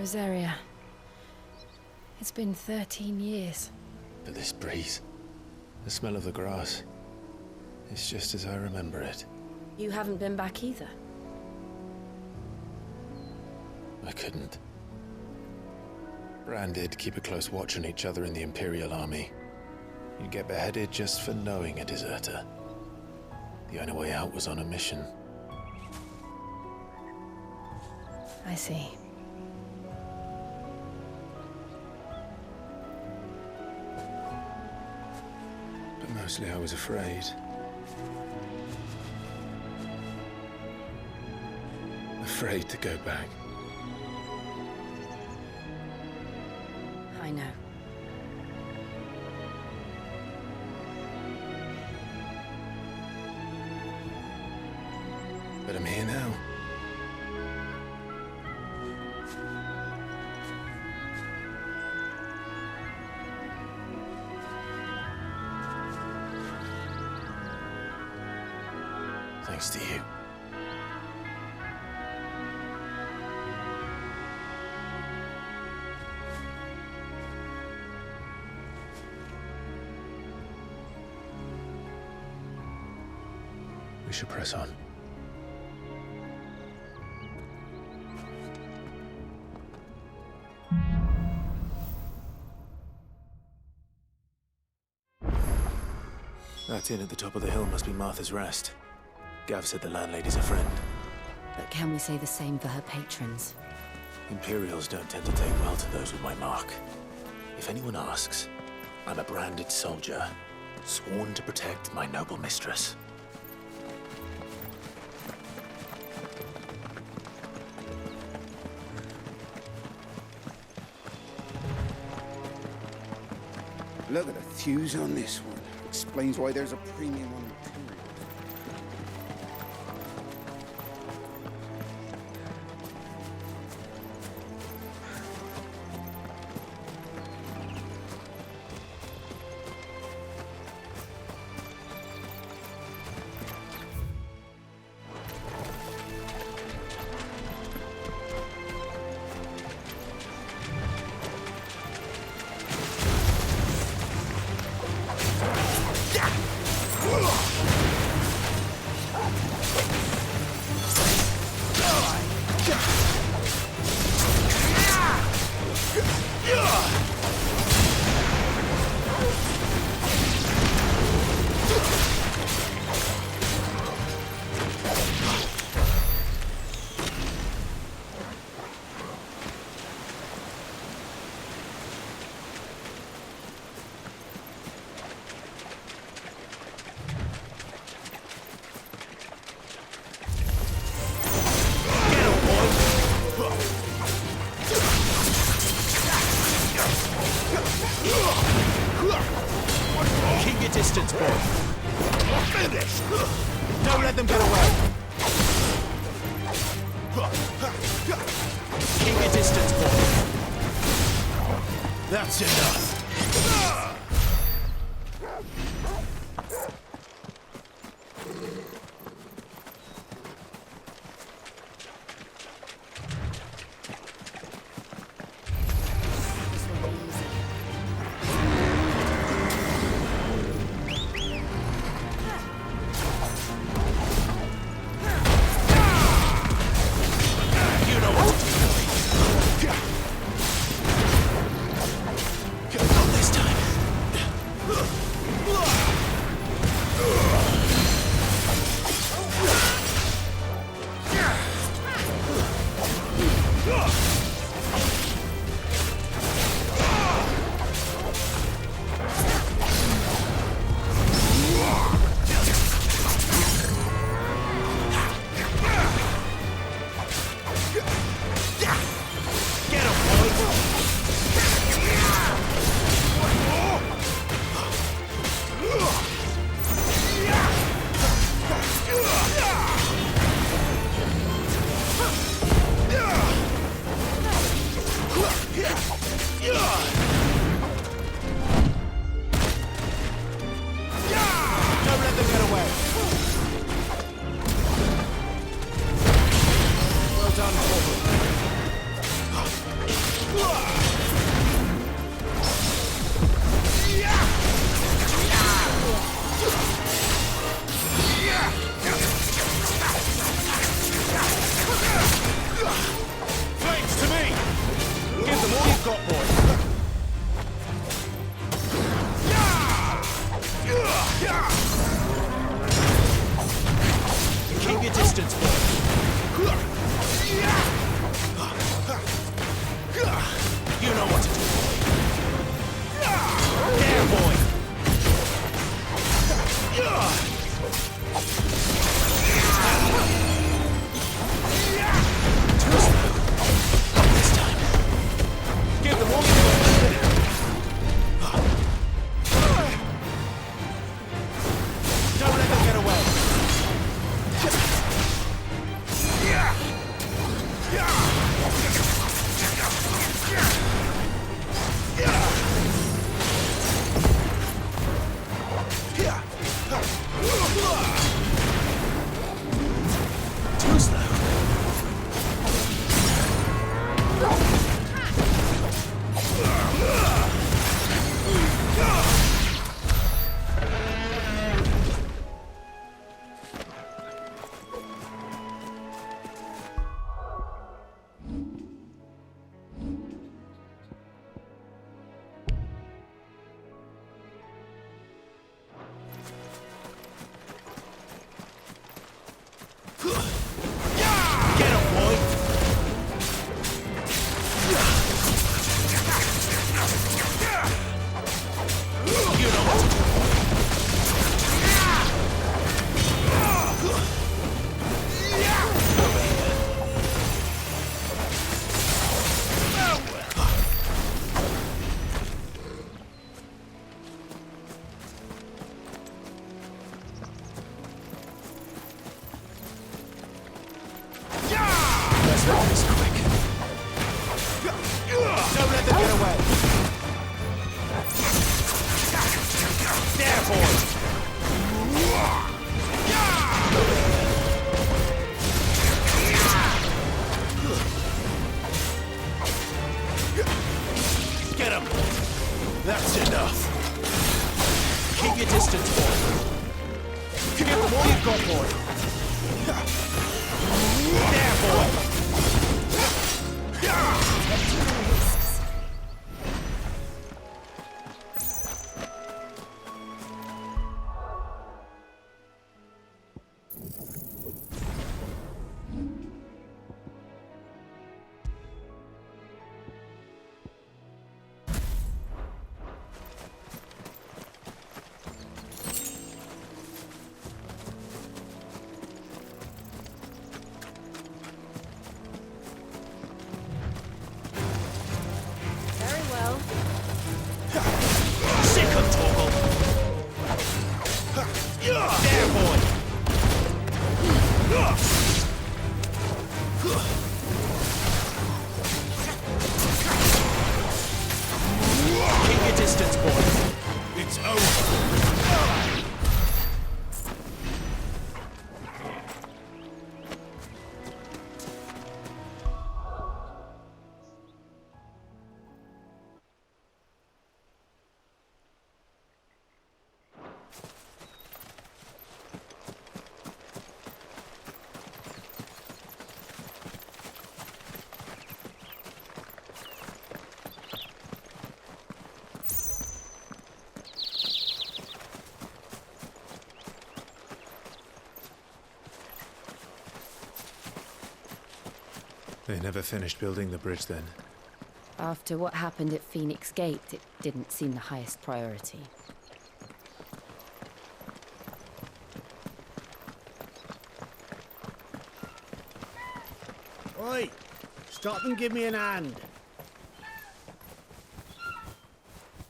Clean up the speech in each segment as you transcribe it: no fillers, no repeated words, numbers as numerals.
Rosaria. It's been 13 years. But this breeze, the smell of the grass, it's just as I remember it. You haven't been back either. I couldn't. Bran did keep a close watch on each other in the Imperial Army. You'd get beheaded just for knowing a deserter. The only way out was on a mission. I see. But mostly I was afraid. Afraid to go back. I know. But I'm here now. Thanks to you. We should press on. That inn at the top of the hill must be Martha's Rest. Gav said the landlady's a friend. But can we say the same for her patrons? Imperials don't tend to take well to those with my mark. If anyone asks, I'm a branded soldier, sworn to protect my noble mistress. Look at the thews on this one. Explains why there's a premium on materials. Keep your distance, boy. Finish! Don't let them get away. Keep your distance, boy. That's enough. Well done, Corporal. Flames to me! Give them all you've got, boy. Keep your distance, boy. You know what to do, boy. There, boy. Too slow. Not this time. Give them all you've got. Don't let them get away. Too slow. Get him, boy! You know what to do. Let's make this quick. Don't let them get away. There, boy. Get him. That's enough. Keep your distance, boy. Give them all you've got, boy. There, boy. Very well. Sick of Torgal. There, boy. Keep your distance, boy. It's over. They never finished building the bridge then. After what happened at Phoenix Gate, it didn't seem the highest priority. Oi! Stop and give me an hand.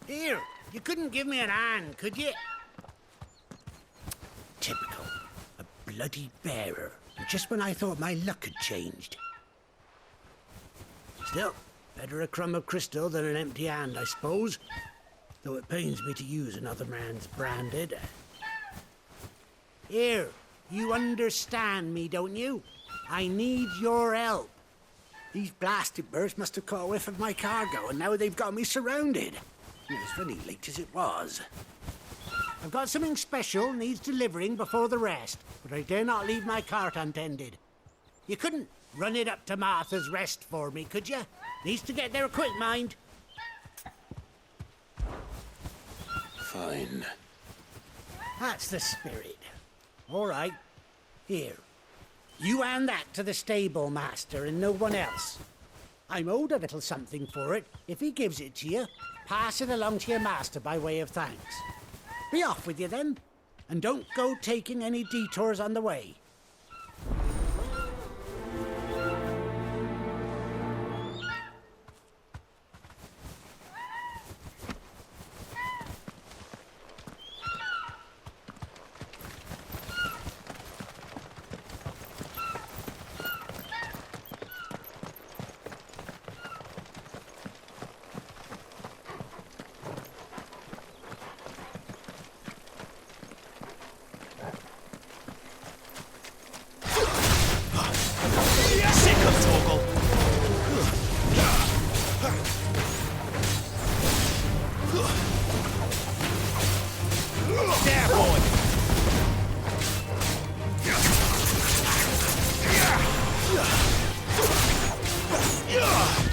Here, you couldn't give me an hand, could you? Typical. A bloody bearer. Just when I thought my luck had changed. Still, better a crumb of crystal than an empty hand, I suppose. Though it pains me to use another man's branded. Here, you understand me, don't you? I need your help. These blasted birds must have caught a whiff of my cargo, and now they've got me surrounded. It was funny late as it was. I've got something special needs delivering before the rest, but I dare not leave my cart untended. You couldn't run it up to Martha's Rest for me, could you? Needs to get there quick, mind. Fine. That's the spirit. All right. Here. You hand that to the stable master and no one else. I'm owed a little something for it. If he gives it to you, pass it along to your master by way of thanks. Be off with you then, and don't go taking any detours on the way.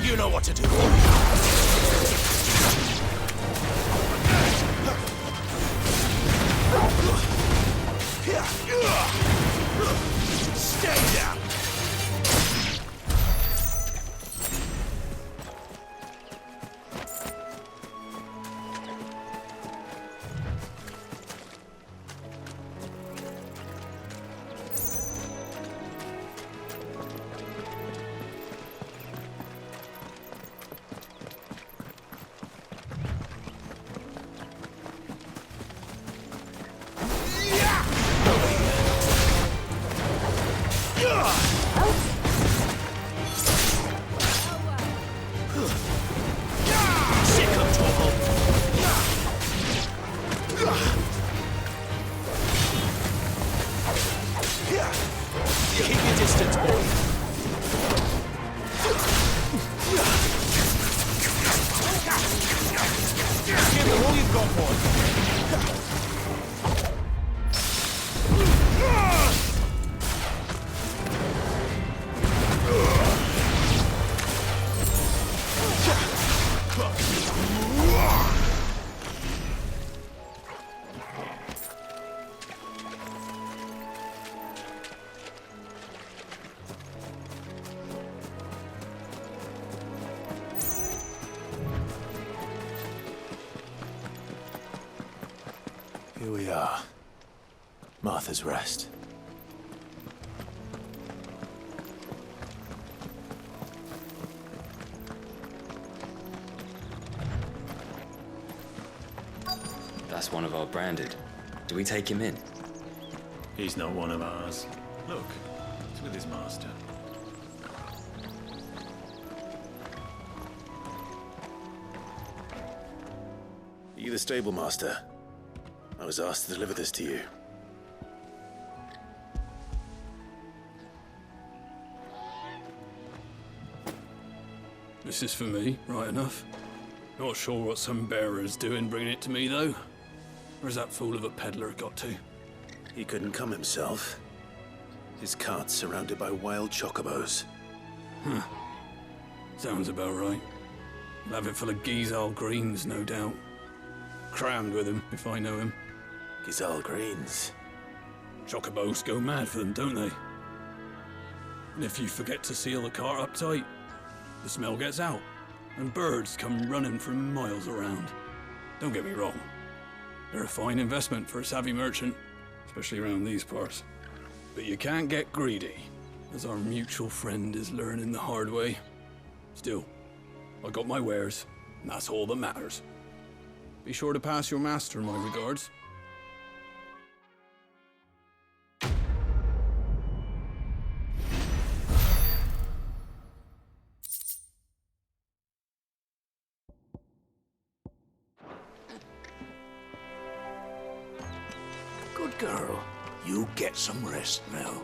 You know what to do. Stay down. Keep your distance, boy. Give it all you've got, boy. Here we are. Martha's Rest. That's one of our branded. Do we take him in? He's not one of ours. Look, he's with his master. Are you the stable master? I was asked to deliver this to you. This is for me, right enough. Not sure what some bearer's doing bringing it to me, though. Where's that fool of a peddler got to? He couldn't come himself. His cart's surrounded by wild chocobos. Huh. Sounds about right. He'll have it full of Gizal greens, no doubt. Crammed with him, if I know him. Gizal greens. Chocobos go mad for them, don't they? And if you forget to seal the cart up tight, the smell gets out, and birds come running from miles around. Don't get me wrong. They're a fine investment for a savvy merchant, especially around these parts. But you can't get greedy, as our mutual friend is learning the hard way. Still, I got my wares, and that's all that matters. Be sure to pass your master my regards. Good girl. You get some rest now.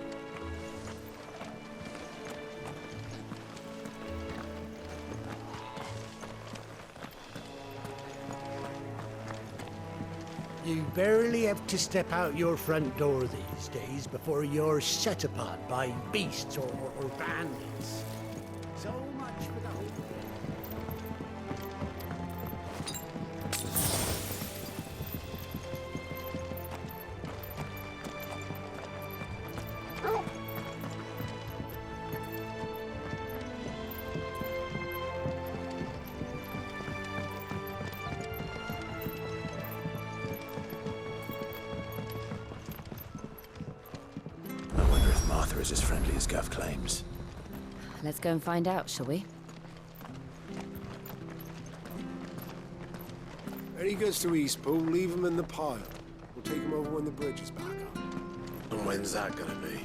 You barely have to step out your front door these days before you're set upon by beasts or bandits. So much for the whole thing. I wonder if Martha is as friendly as Gav claims. Let's go and find out, shall we? When he goes to Eastpool, leave him in the pile. We'll take him over when the bridge is back up. And when's that gonna be?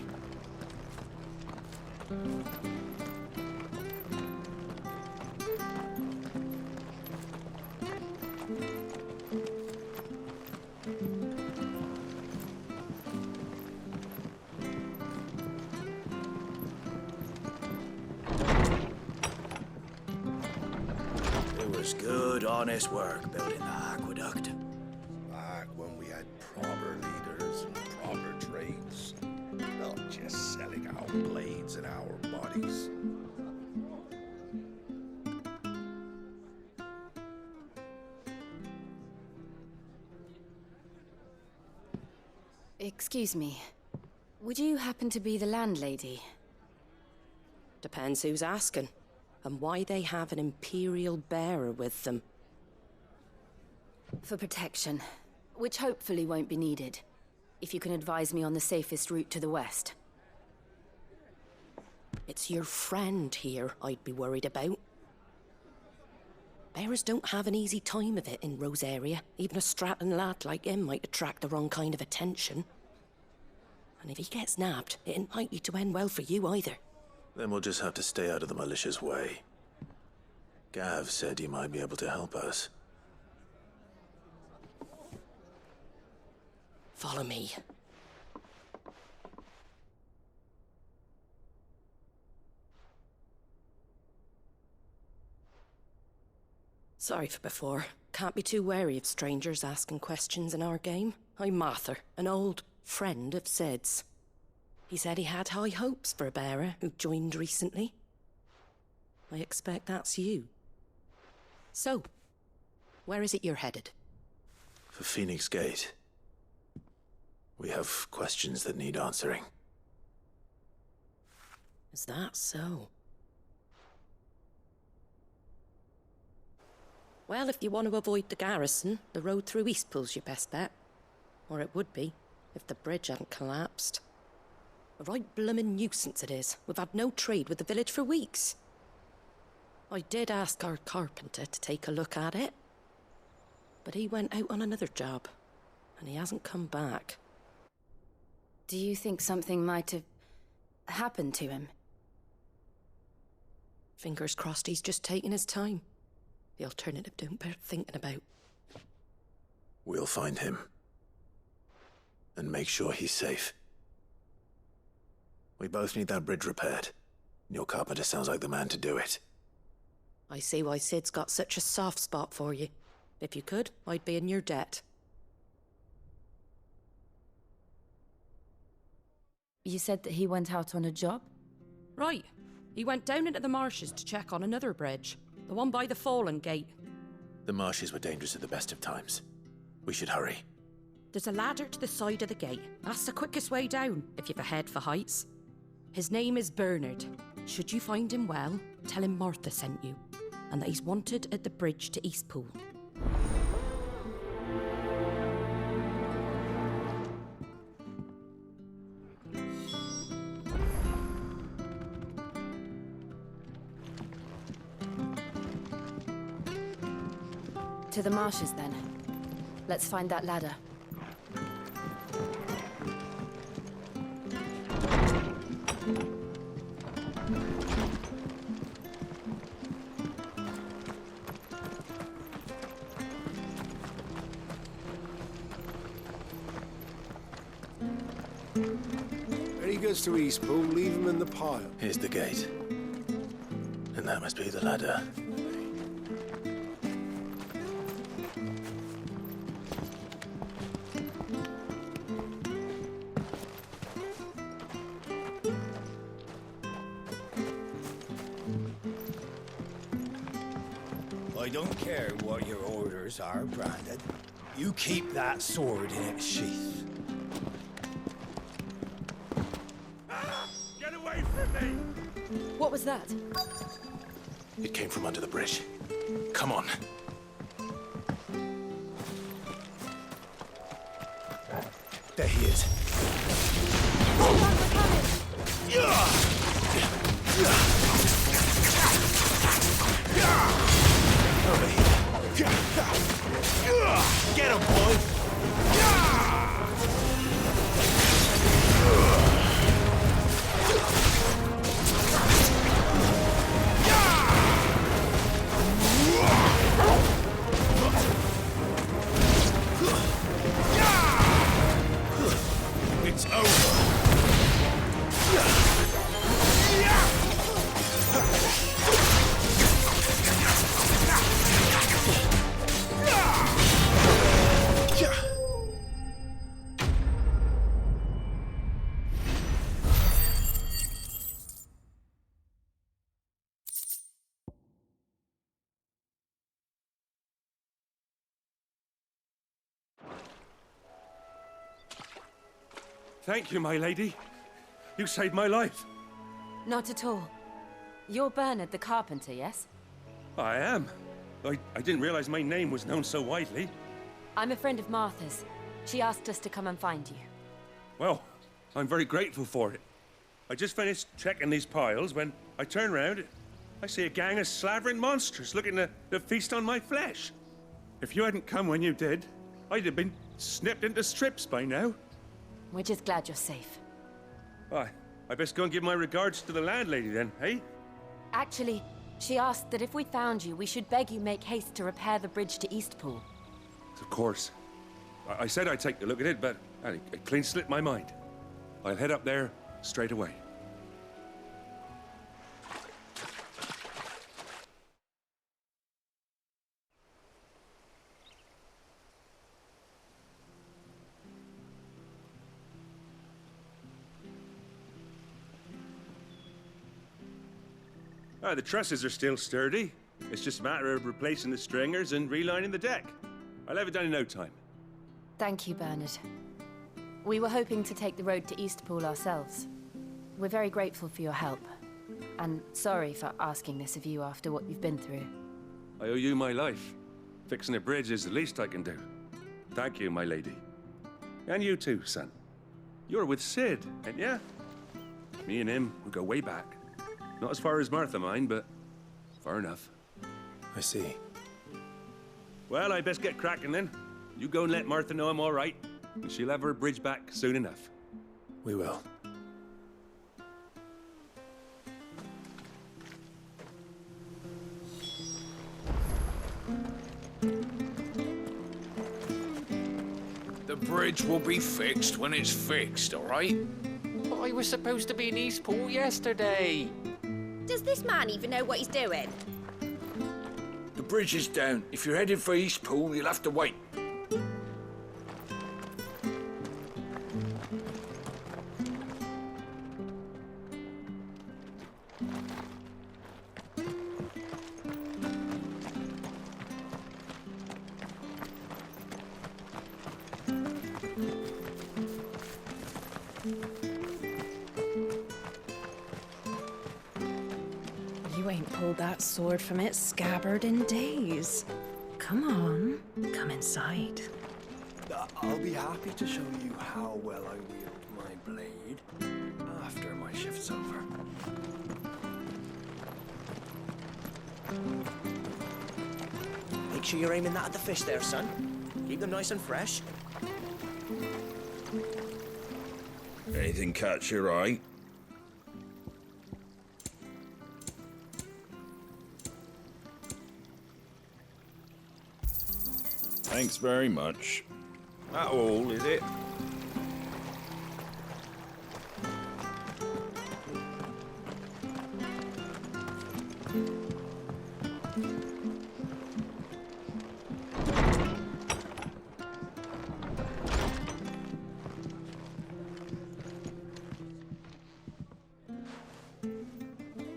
It was good, honest work building the aqueduct. Back when we had proper leaders and proper trades. Not just selling our blades and our bodies. Excuse me. Would you happen to be the landlady? Depends who's asking, and why they have an Imperial bearer with them. For protection, which hopefully won't be needed. If you can advise me on the safest route to the west. It's your friend here I'd be worried about. Bearers don't have an easy time of it in Rose area. Even a Stratton lad like him might attract the wrong kind of attention. And if he gets nabbed, it ain't likely to end well for you either. Then we'll just have to stay out of the malicious way. Gav said he might be able to help us. Follow me. Sorry for before. Can't be too wary of strangers asking questions in our game. I'm Martha, an old friend of Sid's. He said he had high hopes for a bearer who joined recently. I expect that's you. So, where is it you're headed? For Phoenix Gate. We have questions that need answering. Is that so? Well, if you want to avoid the garrison, the road through Eastpool's your best bet. Or it would be, if the bridge hadn't collapsed. A right bloomin' nuisance it is. We've had no trade with the village for weeks. I did ask our carpenter to take a look at it. But he went out on another job, and he hasn't come back. Do you think something might have happened to him? Fingers crossed he's just taking his time. The alternative don't bear thinking about. We'll find him. And make sure he's safe. We both need that bridge repaired. Your carpenter sounds like the man to do it. I see why Sid's got such a soft spot for you. If you could, I'd be in your debt. You said that he went out on a job? Right. He went down into the marshes to check on another bridge. The one by the Fallen Gate. The marshes were dangerous at the best of times. We should hurry. There's a ladder to the side of the gate. That's the quickest way down, if you've a head for heights. His name is Bernard. Should you find him well, tell him Martha sent you, and that he's wanted at the bridge to Eastpool. To the marshes, then. Let's find that ladder. When he goes to Eastpool, leave him in the pile. Here's the gate. And that must be the ladder. I don't care what your orders are, Branded. You keep that sword in its sheath. Get away from me! What was that? It came from under the bridge. Come on. There he is. Get him, boy! It's over. Thank you, my lady. You saved my life. Not at all. You're Bernard the carpenter, yes? I am. I didn't realize my name was known so widely. I'm a friend of Martha's. She asked us to come and find you. Well, I'm very grateful for it. I just finished checking these piles when I turn around. I see a gang of slavering monsters looking to feast on my flesh. If you hadn't come when you did, I'd have been snipped into strips by now. We're just glad you're safe. I best go and give my regards to the landlady then, eh? Actually, she asked that if we found you, we should beg you make haste to repair the bridge to Eastpool. Of course. I said I'd take a look at it, but it clean slipped my mind. I'll head up there straight away. The trusses are still sturdy. It's just a matter of replacing the stringers and relining the deck. I'll have it done in no time. Thank you, Bernard. We were hoping to take the road to Eastpool ourselves. We're very grateful for your help. And sorry for asking this of you after what you've been through. I owe you my life. Fixing a bridge is the least I can do. Thank you, my lady. And you too, son. You're with Sid, ain't ya? Me and him, we go way back. Not as far as Martha, mind, but far enough. I see. Well, I best get cracking then. You go and let Martha know I'm all right, and she'll have her bridge back soon enough. We will. The bridge will be fixed when it's fixed, all right? But I was supposed to be in Eastpool yesterday. Does this man even know what he's doing? The bridge is down. If you're headed for Eastpool, you'll have to wait. You ain't pulled that sword from its scabbard in days. Come on, come inside. I'll be happy to show you how well I wield my blade after my shift's over. Make sure you're aiming that at the fish there, son. Keep them nice and fresh. Anything catch your eye? Thanks very much. That all, is it?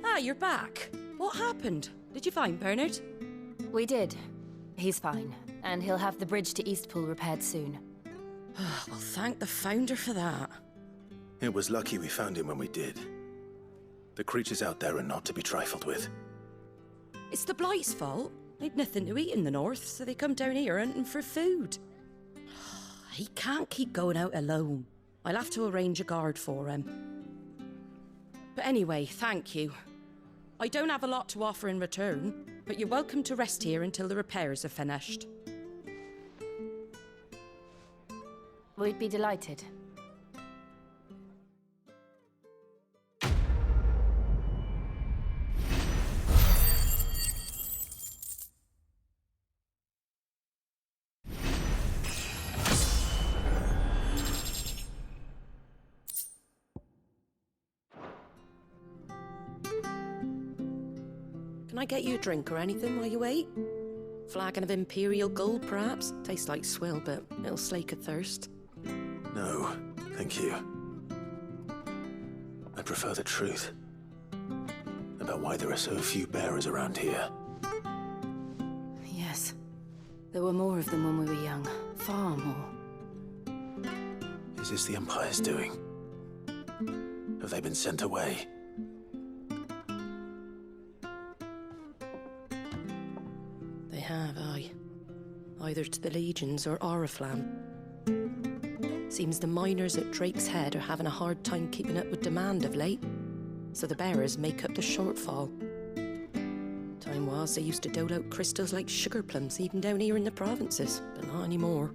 Ah, you're back. What happened? Did you find Bernard? We did. He's fine, and he'll have the bridge to Eastpool repaired soon. Well, thank the Founder for that. It was lucky we found him when we did. The creatures out there are not to be trifled with. It's the Blight's fault. They'd nothing to eat in the north, so they come down here hunting for food. He can't keep going out alone. I'll have to arrange a guard for him. But anyway, thank you. I don't have a lot to offer in return, but you're welcome to rest here until the repairs are finished. We'd be delighted. Can I get you a drink or anything while you wait? Flagon of Imperial Gold, perhaps? Tastes like swill, but it'll slake a thirst. No, thank you. I prefer the truth. About why there are so few bearers around here. Yes. There were more of them when we were young. Far more. Is this the Empire's doing? Have they been sent away? They have, aye. Either to the Legions or Oriflamme. Seems the miners at Drake's Head are having a hard time keeping up with demand of late, so the bearers make up the shortfall. Time was they used to dole out crystals like sugar plums even down here in the provinces, but not anymore.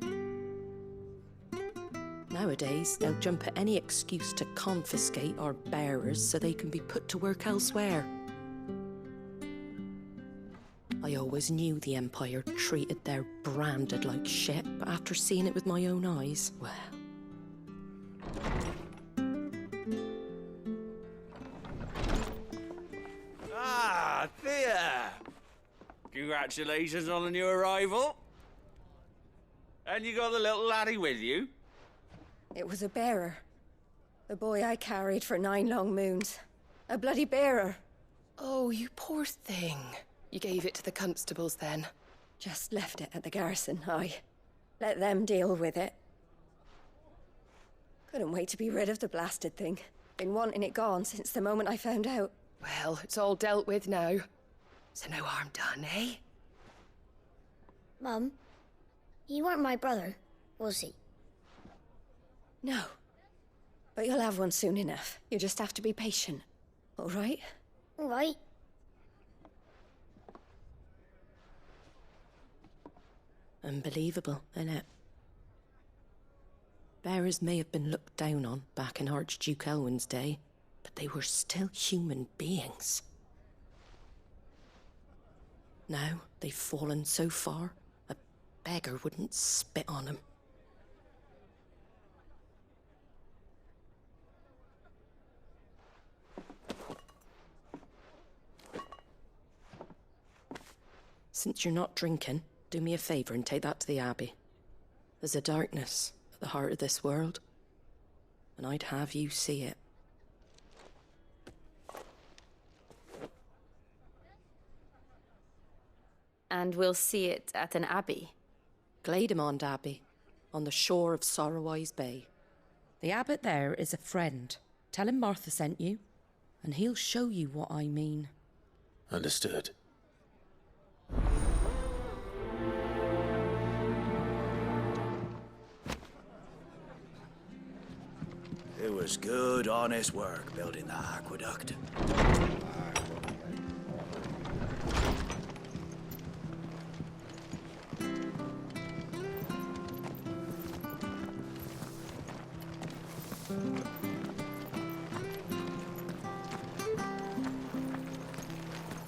Nowadays, they'll jump at any excuse to confiscate our bearers so they can be put to work elsewhere. I always knew the Empire treated their branded like shit, but after seeing it with my own eyes, well... Ah, Thea! Congratulations on the new arrival. And you got the little laddie with you? It was a bearer. The boy I carried for 9 long moons. A bloody bearer. Oh, you poor thing. You gave it to the constables then? Just left it at the garrison, aye. Let them deal with it. Couldn't wait to be rid of the blasted thing. Been wanting it gone since the moment I found out. Well, it's all dealt with now. So no harm done, eh? Mum, you weren't my brother, was he? No. But you'll have one soon enough. You just have to be patient. All right? All right. Unbelievable, innit? Bearers may have been looked down on back in Archduke Elwin's day, but they were still human beings. Now they've fallen so far, a beggar wouldn't spit on them. Since you're not drinking, do me a favour and take that to the Abbey. There's a darkness at the heart of this world, and I'd have you see it. And we'll see it at an abbey? Glademond Abbey, on the shore of Sorrowwise Bay. The abbot there is a friend. Tell him Martha sent you, and he'll show you what I mean. Understood. It was good, honest work building that aqueduct.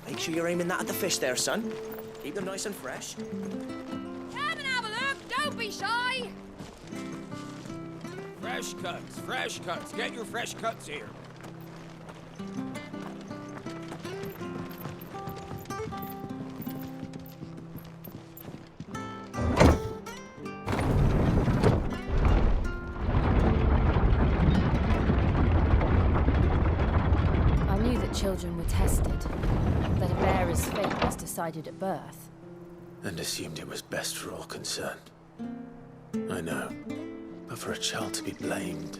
Make sure you're aiming that at the fish there, son. Keep them nice and fresh. Come and have a look, don't be shy! Fresh cuts, fresh cuts. Get your fresh cuts here. I knew that children were tested, that a bearer's fate was decided at birth. and assumed it was best for all concerned. I know, but for a child to be blamed,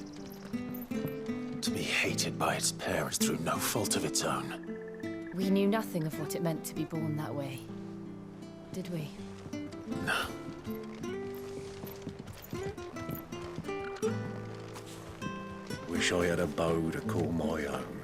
to be hated by its parents through no fault of its own. We knew nothing of what it meant to be born that way, did we? No. Wish I had a bow to call my own.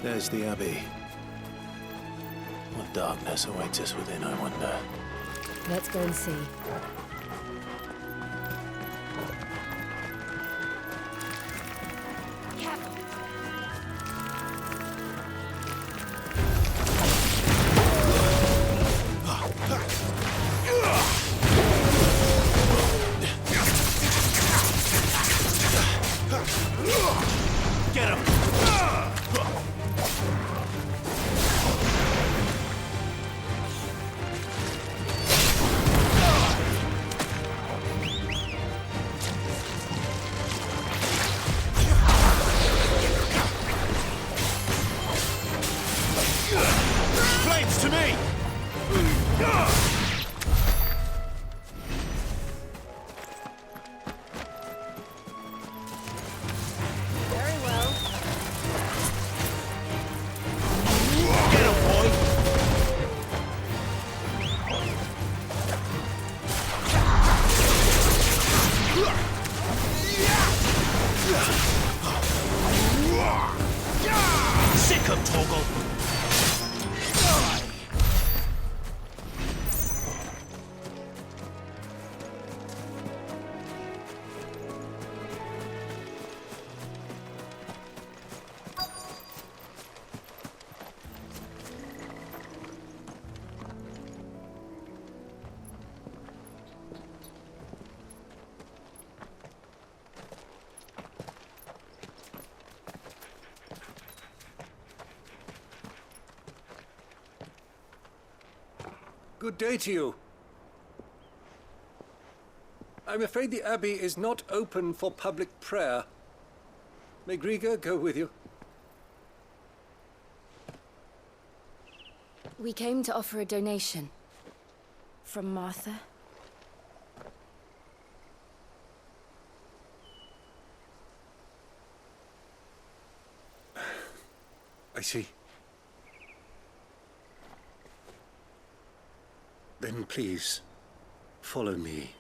There's the Abbey. What darkness awaits us within, I wonder? Let's go and see. Get him! Flames to me! Very well. Get him, boy! Sick him, Torgal! Good day to you. I'm afraid the Abbey is not open for public prayer. May Griga go with you. We came to offer a donation. From Martha. I see. Then please, follow me.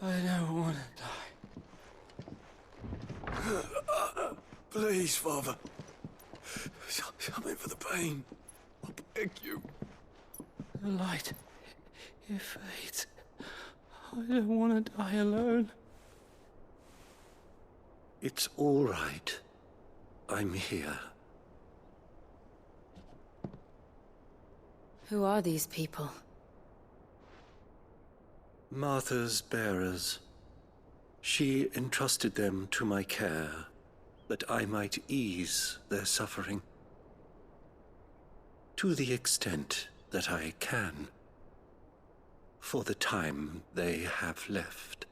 I don't want to die. Please, Father. Something for the pain. I beg you. The light, it fades. I don't want to die alone. It's all right. I'm here. Who are these people? Martha's bearers. She entrusted them to my care, that I might ease their suffering. To the extent that I can, for the time they have left.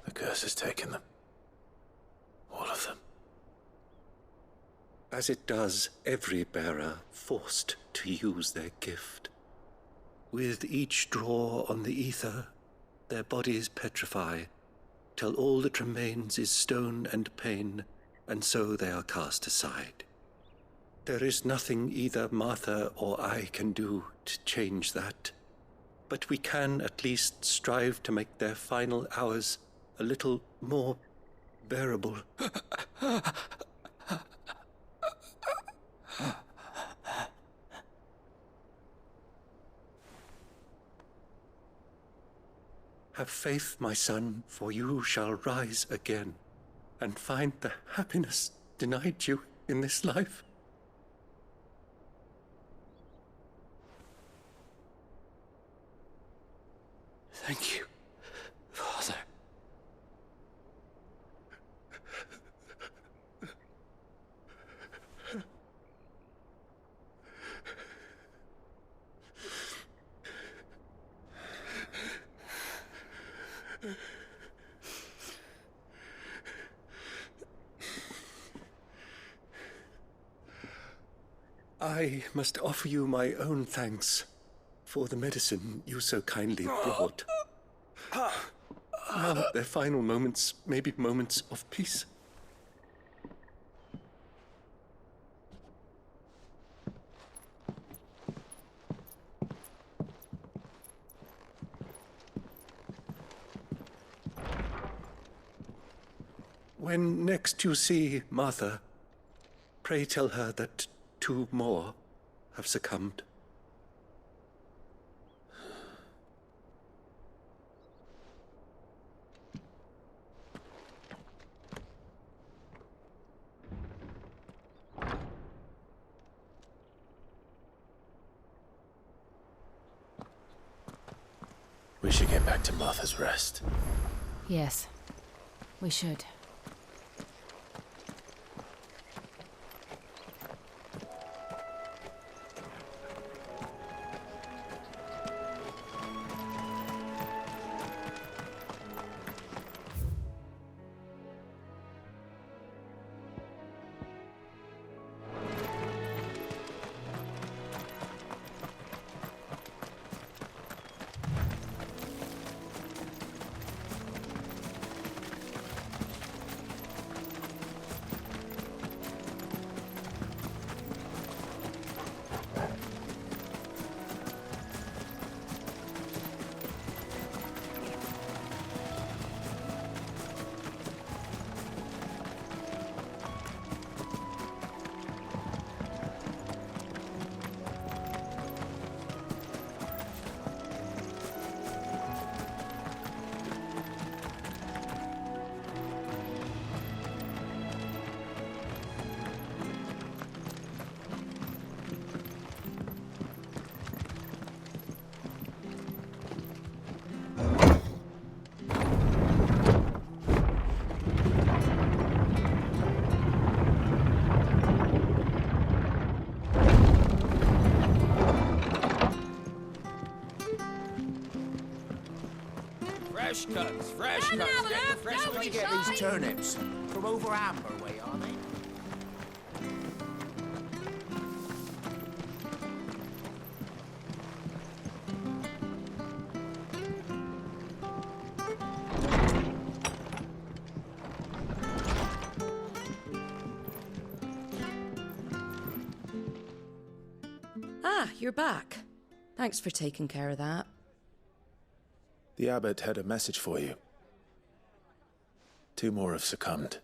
The curse has taken them. All of them. As it does every bearer forced to use their gift. With each draw on the ether, their bodies petrify, till all that remains is stone and pain, and so they are cast aside. There is nothing either Martha or I can do to change that, but we can at least strive to make their final hours a little more bearable. Have faith, my son, for you shall rise again and find the happiness denied you in this life. Thank you, Father. I must offer you my own thanks for the medicine you so kindly brought. Now their final moments may be moments of peace. When next you see Martha, pray tell her that 2 more have succumbed. We should get back to Martha's Rest. Yes, we should. Fresh cuts, fresh Come and cuts. have a Get the look, fresh don't cuts. be Where'd you get shy. these turnips? From over Amber way, are they? Ah, you're back. Thanks for taking care of that. The abbot had a message for you. 2 more have succumbed.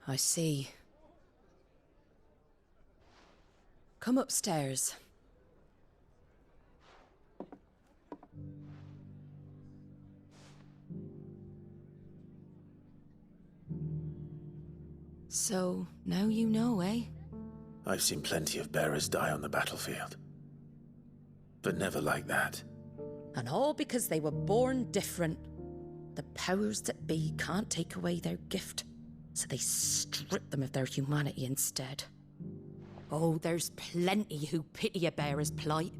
I see. Come upstairs. So, now you know, eh? I've seen plenty of bearers die on the battlefield. But never like that. And all because they were born different. The powers that be can't take away their gift, so they strip them of their humanity instead. Oh, there's plenty who pity a bearer's plight.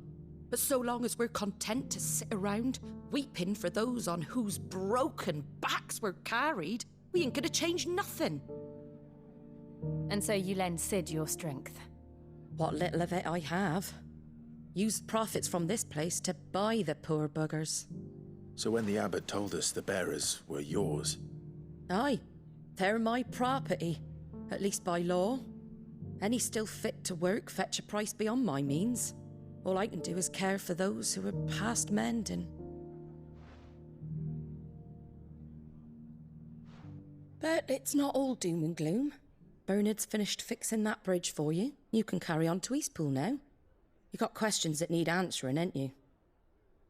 But so long as we're content to sit around, weeping for those on whose broken backs we're carried, we ain't gonna change nothing. And so you lend Sid your strength? What little of it I have. Used profits from this place to buy the poor buggers. So when the abbot told us the bearers were yours... Aye, they're my property, at least by law. Any still fit to work fetch a price beyond my means. All I can do is care for those who are past mending. But it's not all doom and gloom. Bernard's finished fixing that bridge for you. You can carry on to Eastpool now. You got questions that need answering, ain't you?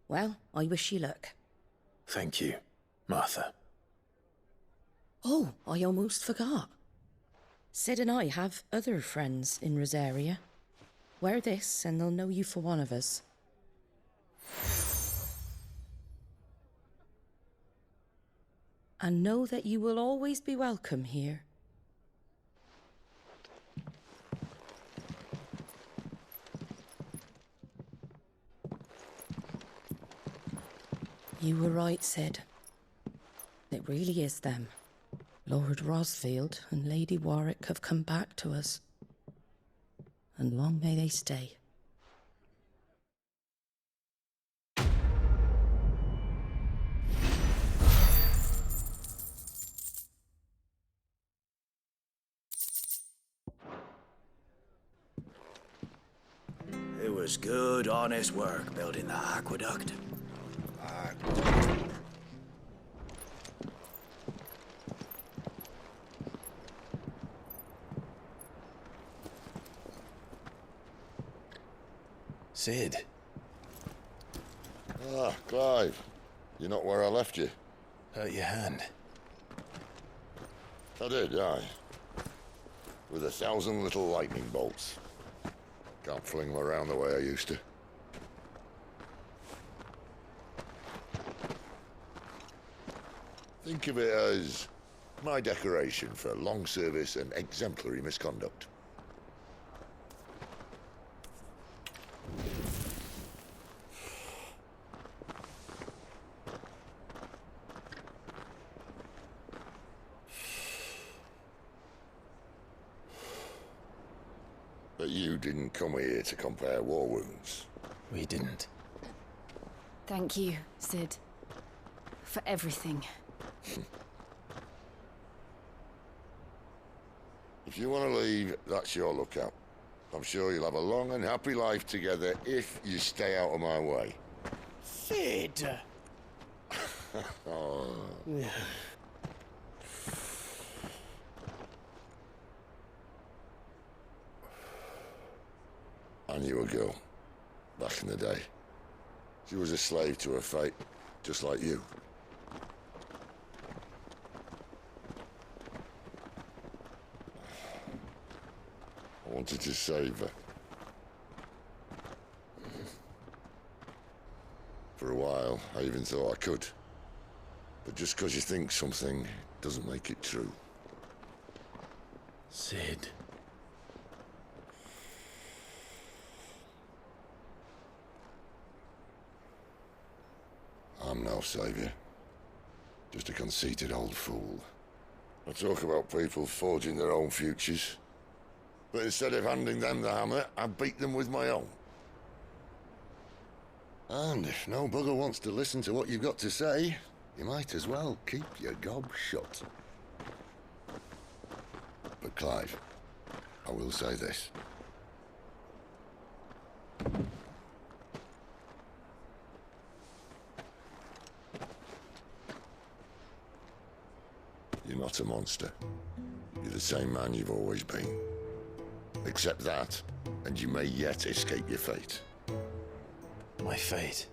Well, I wish you luck. Thank you, Martha. Oh, I almost forgot. Sid and I have other friends in Rosaria. Wear this and they'll know you for one of us. And know that you will always be welcome here. You were right, Sid. It really is them. Lord Rosfield and Lady Warwick have come back to us. And long may they stay. It was good, honest work building that aqueduct. Sid. Ah, Clive. You're not where I left you. Hurt your hand. I did, aye. With 1,000 little lightning bolts. Can't fling them around the way I used to. Think of it as my decoration for long service and exemplary misconduct. But you didn't come here to compare war wounds. We didn't. Thank you, Sid. For everything. If you want to leave, that's your lookout. I'm sure you'll have a long and happy life together if you stay out of my way. Sid! Oh. I knew a girl, back in the day. She was a slave to her fate, just like you. I wanted to save her. For a while, I even thought I could. But just because you think something doesn't make it true. Sid. I'm no saviour. Just a conceited old fool. I talk about people forging their own futures. But instead of handing them the hammer, I beat them with my own. And if no bugger wants to listen to what you've got to say, you might as well keep your gob shut. But Clive, I will say this. You're not a monster. You're the same man you've always been. Accept that, and you may yet escape your fate. My fate?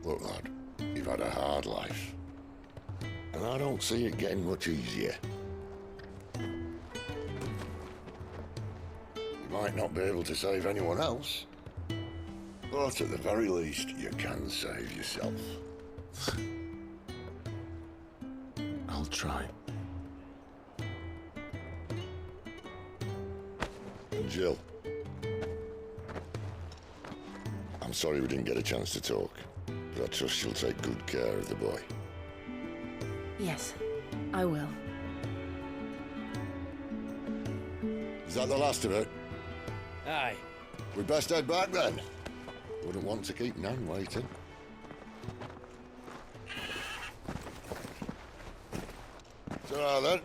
Look, lad, you've had a hard life. And I don't see it getting much easier. You might not be able to save anyone else, but at the very least, you can save yourself. I'll try. And Jill, I'm sorry we didn't get a chance to talk, but I trust you'll take good care of the boy. Yes, I will. Is that the last of it? Aye. We'd best head back then. Wouldn't want to keep Nan waiting. Ta-ra then.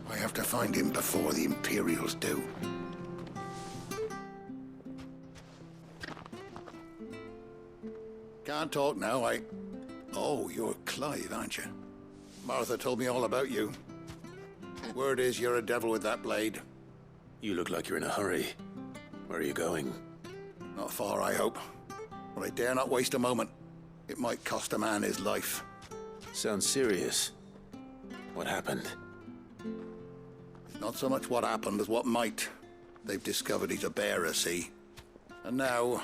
I have to find him before the Imperials do. Can't talk now, Oh, you're Clive, aren't you? Martha told me all about you. Word is you're a devil with that blade. You look like you're in a hurry. Where are you going? Not far, I hope. But I dare not waste a moment. It might cost a man his life. Sounds serious. What happened? It's not so much what happened as what might. They've discovered he's a bearer, see? And now,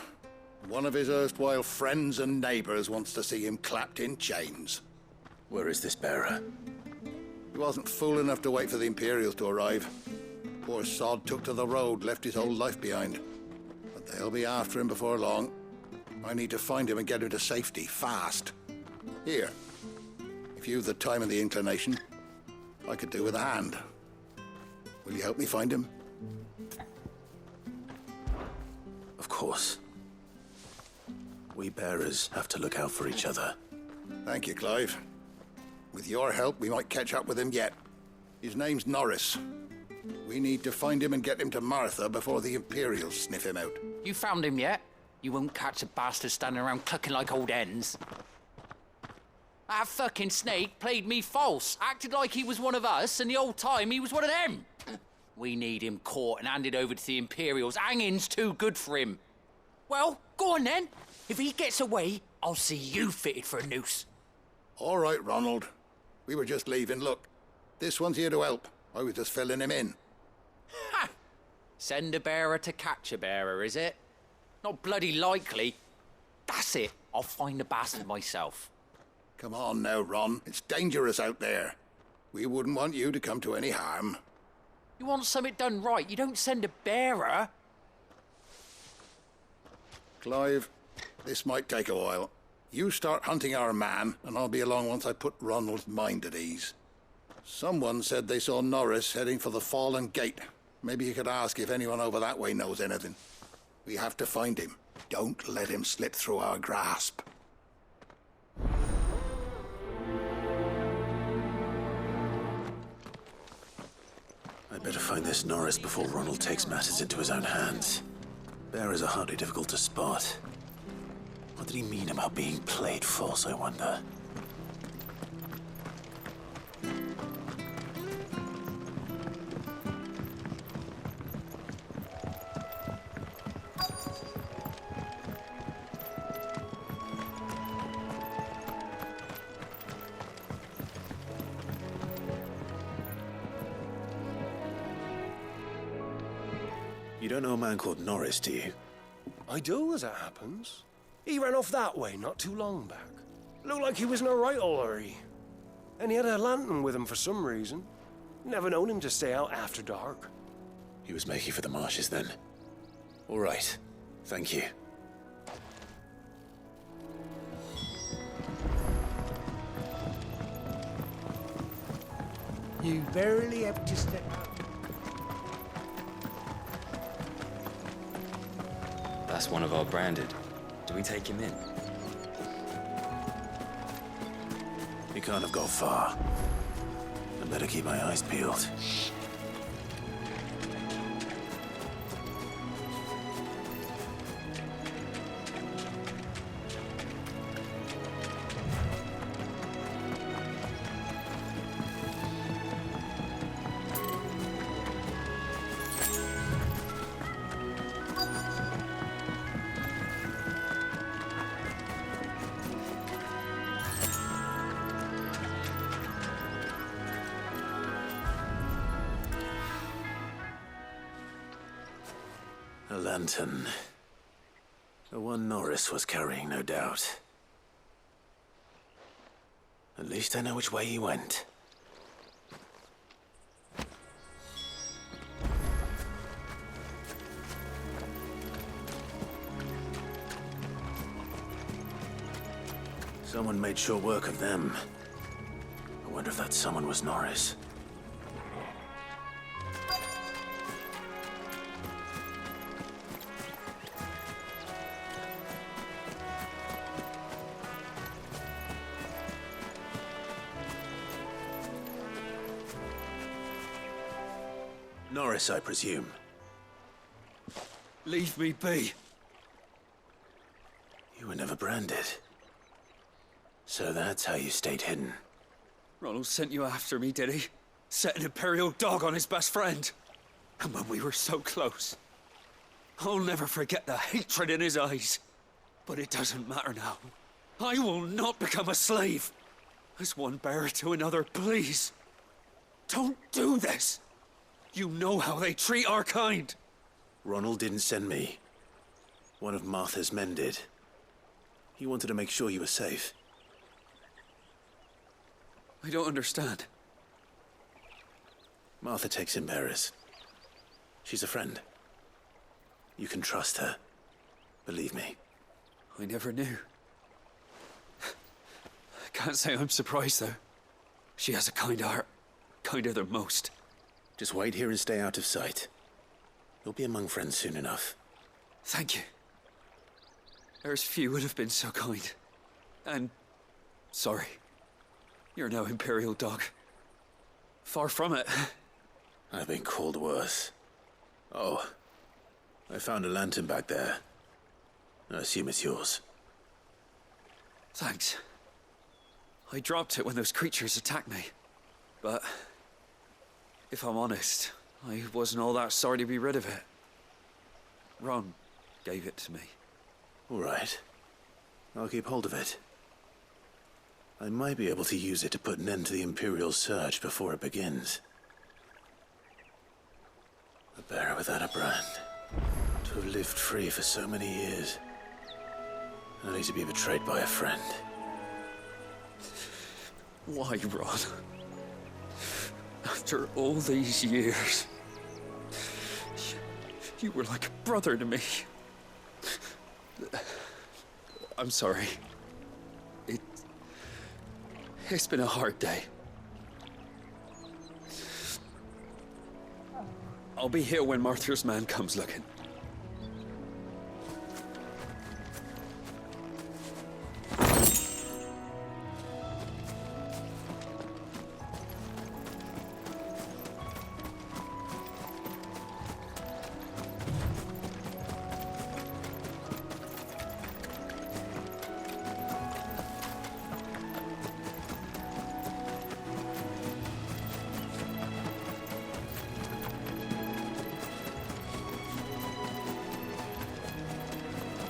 one of his erstwhile friends and neighbors wants to see him clapped in chains. Where is this bearer? He wasn't fool enough to wait for the Imperials to arrive. Poor sod took to the road, left his whole life behind. But they'll be after him before long. I need to find him and get him to safety, fast. Here, if you've the time and the inclination, I could do with a hand. Will you help me find him? Of course. We bearers have to look out for each other. Thank you, Clive. With your help, we might catch up with him yet. His name's Norris. We need to find him and get him to Martha before the Imperials sniff him out. You found him yet? You won't catch a bastard standing around clucking like old hens. That fucking snake played me false, acted like he was one of us, and the whole time he was one of them. We need him caught and handed over to the Imperials. Hanging's too good for him. Well, go on then. If he gets away, I'll see you fitted for a noose. All right, Ronald. We were just leaving. Look, this one's here to help. I was just filling him in. Ha! Send a bearer to catch a bearer, is it? Not bloody likely. That's it. I'll find the bastard myself. Come on now, Ron. It's dangerous out there. We wouldn't want you to come to any harm. You want something done right, you don't send a bearer. Clive, this might take a while. You start hunting our man, and I'll be along once I put Ronald's mind at ease. Someone said they saw Norris heading for the Fallen Gate. Maybe you could ask if anyone over that way knows anything. We have to find him. Don't let him slip through our grasp. I'd better find this Norris before Ronald takes matters into his own hands. Bearers are hardly difficult to spot. What did he mean about being played false, I wonder? You don't know a man called Norris, do you? I do, as it happens. He ran off that way not too long back. Looked like he was in a right old hurry. And he had a lantern with him for some reason. Never known him to stay out after dark. He was making for the marshes then. All right. Thank you. You verily have to step out. That's one of our branded. Do we take him in? He can't have got far. I better keep my eyes peeled. A lantern. The one Norris was carrying, no doubt. At least I know which way he went. Someone made short work of them. I wonder if that someone was Norris. Norris, I presume. Leave me be. You were never branded. So that's how you stayed hidden. Ronald sent you after me, did he? Set an Imperial dog on his best friend. And when we were so close. I'll never forget the hatred in his eyes. But it doesn't matter now. I will not become a slave. As one bearer to another, please. Don't do this. You know how they treat our kind. Ronald didn't send me. One of Martha's men did. He wanted to make sure you were safe. I don't understand. Martha takes in bearers. She's a friend. You can trust her. Believe me. I never knew. I can't say I'm surprised, though. She has a kind heart. Kinder than most. Just wait here and stay out of sight. You'll be among friends soon enough. Thank you. There's few would have been so kind. And sorry. You're no Imperial dog. Far from it. I've been called worse. Oh, I found a lantern back there. I assume it's yours. Thanks. I dropped it when those creatures attacked me. But if I'm honest, I wasn't all that sorry to be rid of it. Ron gave it to me. All right. I'll keep hold of it. I might be able to use it to put an end to the Imperial search before it begins. A bearer without a brand. To have lived free for so many years. Only to be betrayed by a friend. Why, Ron? After all these years, you were like a brother to me. I'm sorry. It's been a hard day. I'll be here when Martha's man comes looking.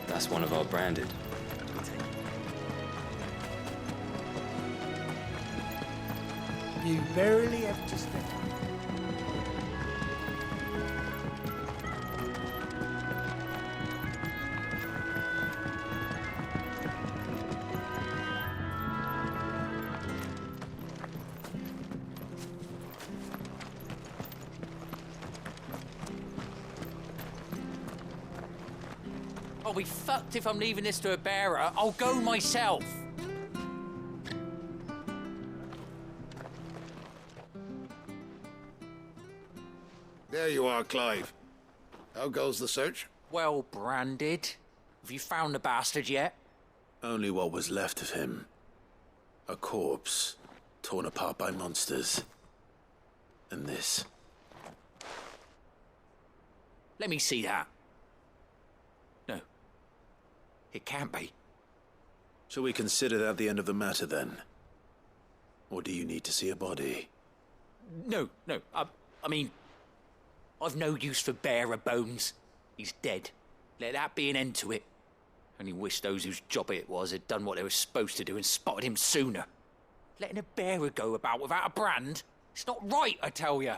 That's one of our branded. You verily have to step out. I'll be fucked if I'm leaving this to a bearer. I'll go myself. There you are, Clive. How goes the search? Well branded. Have you found the bastard yet? Only what was left of him. A corpse, torn apart by monsters. And this. Let me see that. No. It can't be. Shall we consider that the end of the matter, then? Or do you need to see a body? No. I mean, I've no use for bearer bones. He's dead. Let that be an end to it. Only wish those whose job it was had done what they were supposed to do and spotted him sooner. Letting a bearer go about without a brand? It's not right, I tell you.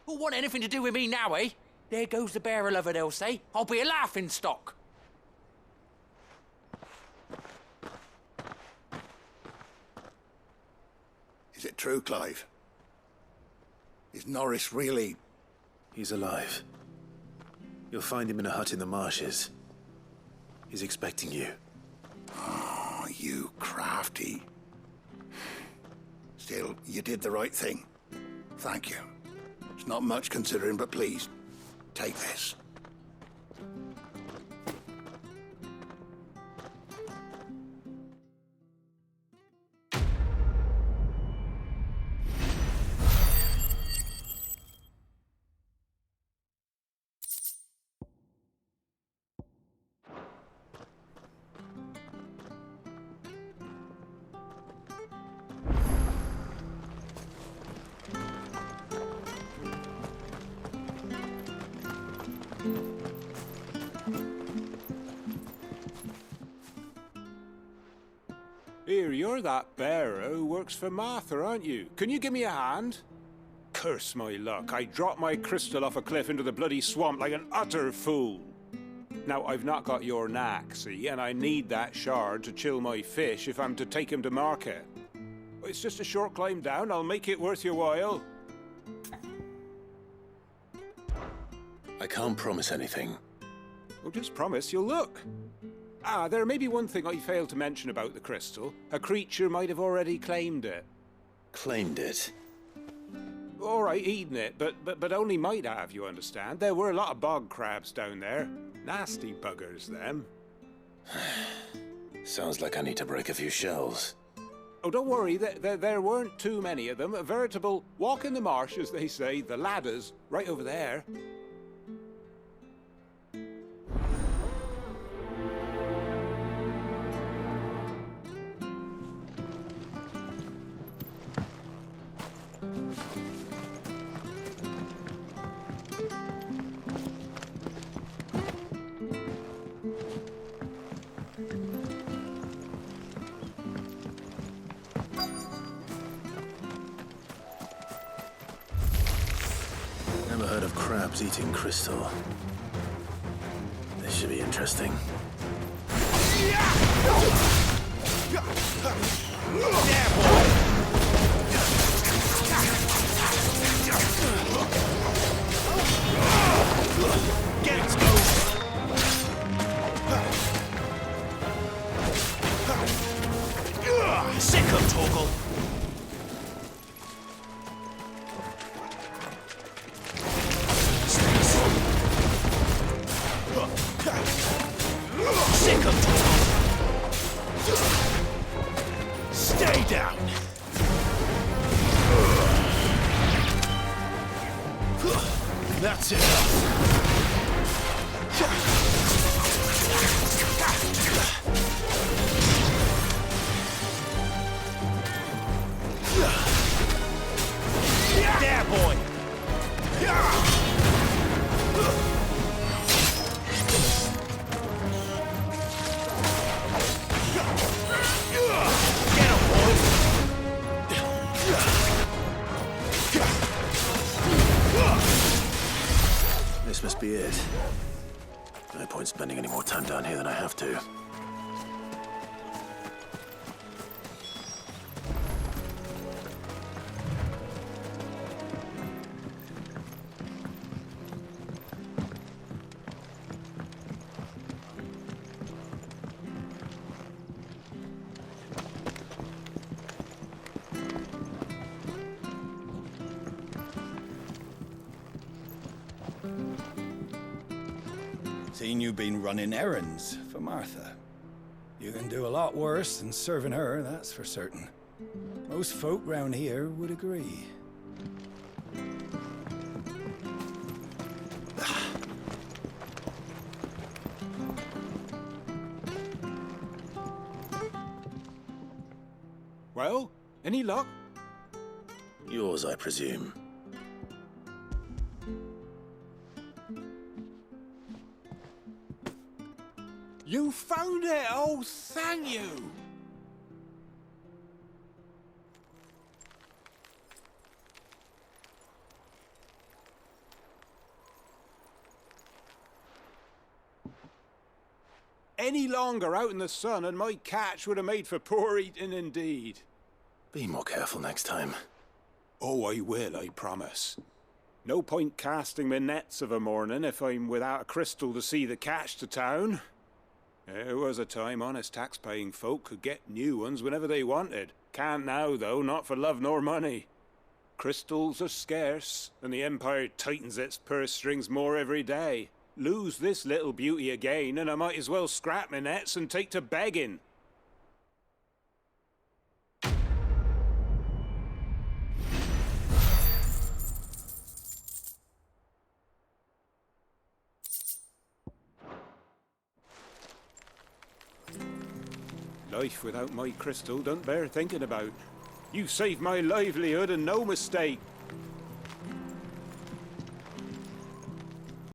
Who'll want anything to do with me now, eh? There goes the bearer lover, they'll say. I'll be a laughing stock. Is it true, Clive? Is Norris really... He's alive. You'll find him in a hut in the marshes. He's expecting you. Oh, you crafty. Still, you did the right thing. Thank you. It's not much considering, but please, take this. Here, you're that bearer who works for Martha, aren't you? Can you give me a hand? Curse my luck, I dropped my crystal off a cliff into the bloody swamp like an utter fool. Now, I've not got your knack, see, and I need that shard to chill my fish if I'm to take him to market. It's just a short climb down, I'll make it worth your while. I can't promise anything. Well, just promise you'll look. Ah, there may be one thing I failed to mention about the crystal. A creature might have already claimed it. Claimed it? All right, eaten it, but only might have, you understand. There were a lot of bog crabs down there. Nasty buggers, them. Sounds like I need to break a few shells. Oh, don't worry, there weren't too many of them. A veritable walk in the marsh, as they say, the ladders, right over there. Never heard of crabs eating crystal. This should be interesting. Get exposed! Sick of Torgal! Sick of Torgal! Stay down! That's enough! There, boy! Get him, boy! This must be it. No point spending any more time down here than I have to. seen you been running errands for Martha. You can do a lot worse than serving her, that's for certain. Most folk round here would agree. Well, any luck? Yours, I presume. You found it! Oh, thank you! Any longer out in the sun and my catch would have made for poor eating indeed. Be more careful next time. Oh, I will, I promise. No point casting my nets of a morning if I'm without a crystal to see the catch to town. There was a time honest tax-paying folk could get new ones whenever they wanted. Can't now, though, not for love nor money. Crystals are scarce, and the Empire tightens its purse strings more every day. Lose this little beauty again, and I might as well scrap my nets and take to begging. Life without my crystal don't bear thinking about. You saved my livelihood and no mistake.